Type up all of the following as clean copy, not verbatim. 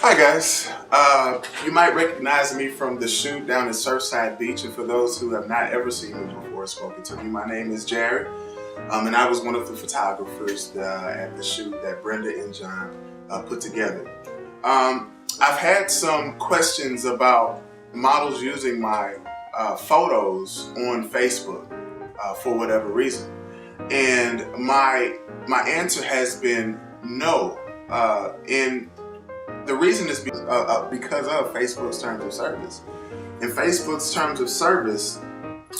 Hi guys, you might recognize me from the shoot down at Surfside Beach, and for those who have not ever seen me before or spoken to me, my name is Jared, and I was one of the photographers at the shoot that Brenda and John put together. I've had some questions about models using my photos on Facebook for whatever reason, and my answer has been no. The reason is because of Facebook's terms of service. And Facebook's terms of service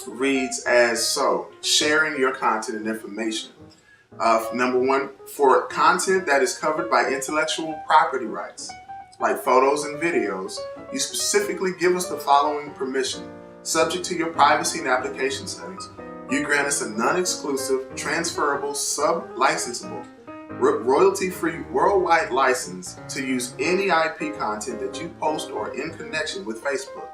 reads as so: sharing your content and information. Number one, for content that is covered by intellectual property rights, like photos and videos, you specifically give us the following permission. Subject to your privacy and application settings, you grant us a non-exclusive, transferable, sub-licensable, royalty-free worldwide license to use any IP content that you post or in connection with Facebook.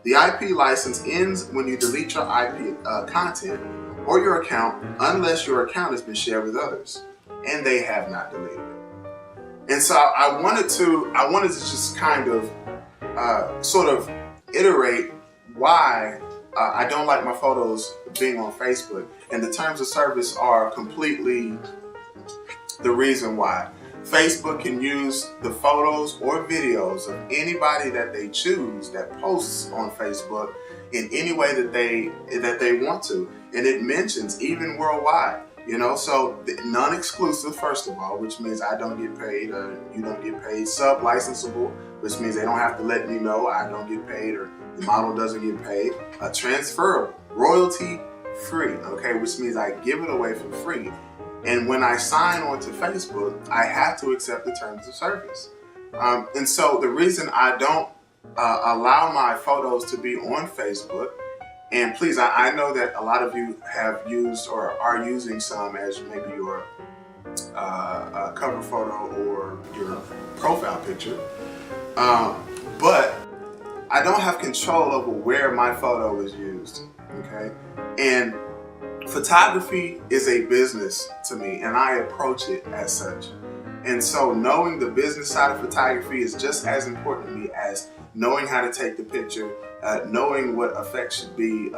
The IP license ends when you delete your IP content or your account, unless your account has been shared with others and they have not deleted it. And so I wanted to just kind of sort of iterate why I don't like my photos being on Facebook, and the terms of service are completely the reason why. Facebook can use the photos or videos of anybody that they choose that posts on Facebook in any way that they want to, and it mentions even worldwide. So non-exclusive, first of all, which means I don't get paid, you don't get paid. Sub-licensable, which means they don't have to let me know I don't get paid or the model doesn't get paid. Transferable, royalty-free, okay, which means I give it away for free. And when I sign on to Facebook, I have to accept the terms of service. And so the reason I don't allow my photos to be on Facebook, and please, I know that a lot of you have used or are using some as maybe your cover photo or your profile picture, but I don't have control over where my photo is used, okay? And photography is a business to me, and I approach it as such. And so knowing the business side of photography is just as important to me as knowing how to take the picture, knowing what effects should be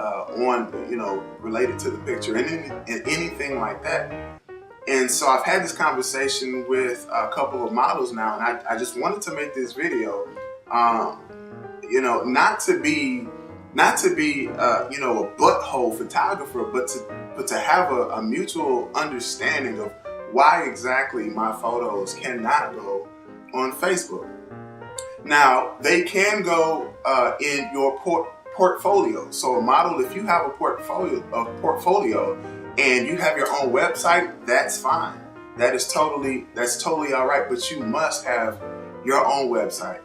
related to the picture, and anything like that. And so I've had this conversation with a couple of models now, and I just wanted to make this video, not to be a butthole photographer, but to have a mutual understanding of why exactly my photos cannot go on Facebook. Now, they can go in your portfolio. So a model, if you have a portfolio and you have your own website, that's fine. That's totally all right, but you must have your own website.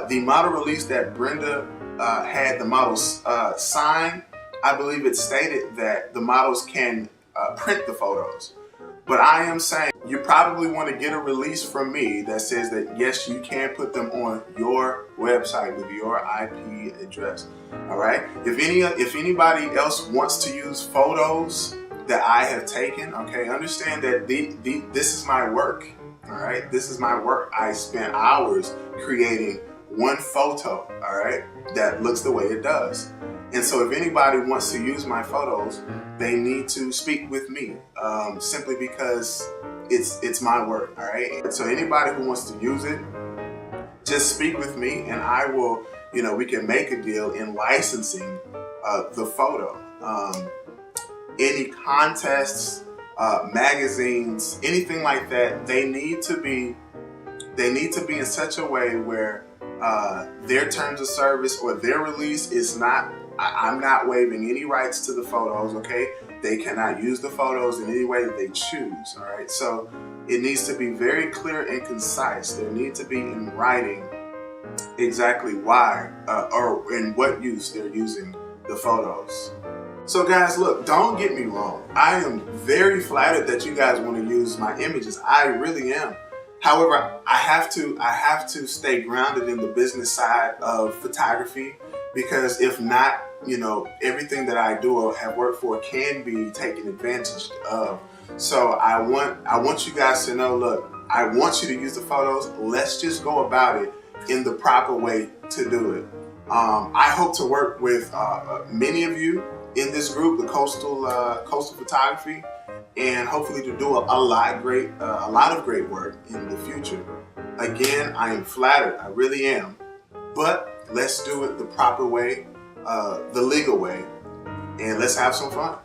The model release that Brenda had the models sign, I believe it stated that the models can print the photos. But I am saying you probably want to get a release from me that says that yes, you can put them on your website with your IP address. All right. If anybody else wants to use photos that I have taken, okay, understand that this is my work. All right. This is my work. I spent hours creating one photo, all right, that looks the way it does. And so if anybody wants to use my photos, they need to speak with me, simply because it's my work, all right? So anybody who wants to use it, just speak with me and I will, we can make a deal in licensing the photo. Any contests, magazines, anything like that, they need to be in such a way where their terms of service or their release is not, I'm not waiving any rights to the photos, okay? They cannot use the photos in any way that they choose, all right? So it needs to be very clear and concise. There needs to be in writing exactly why or in what use they're using the photos. So guys, look, don't get me wrong. I am very flattered that you guys want to use my images. I really am. However, I have to stay grounded in the business side of photography, because if not, everything that I do or have worked for can be taken advantage of. So I want you guys to know, look, I want you to use the photos. Let's just go about it in the proper way to do it. I hope to work with many of you in this group, the Coastal Photography, and hopefully to do a lot of great work in the future. Again, I am flattered, I really am, but let's do it the proper way, the legal way, and let's have some fun.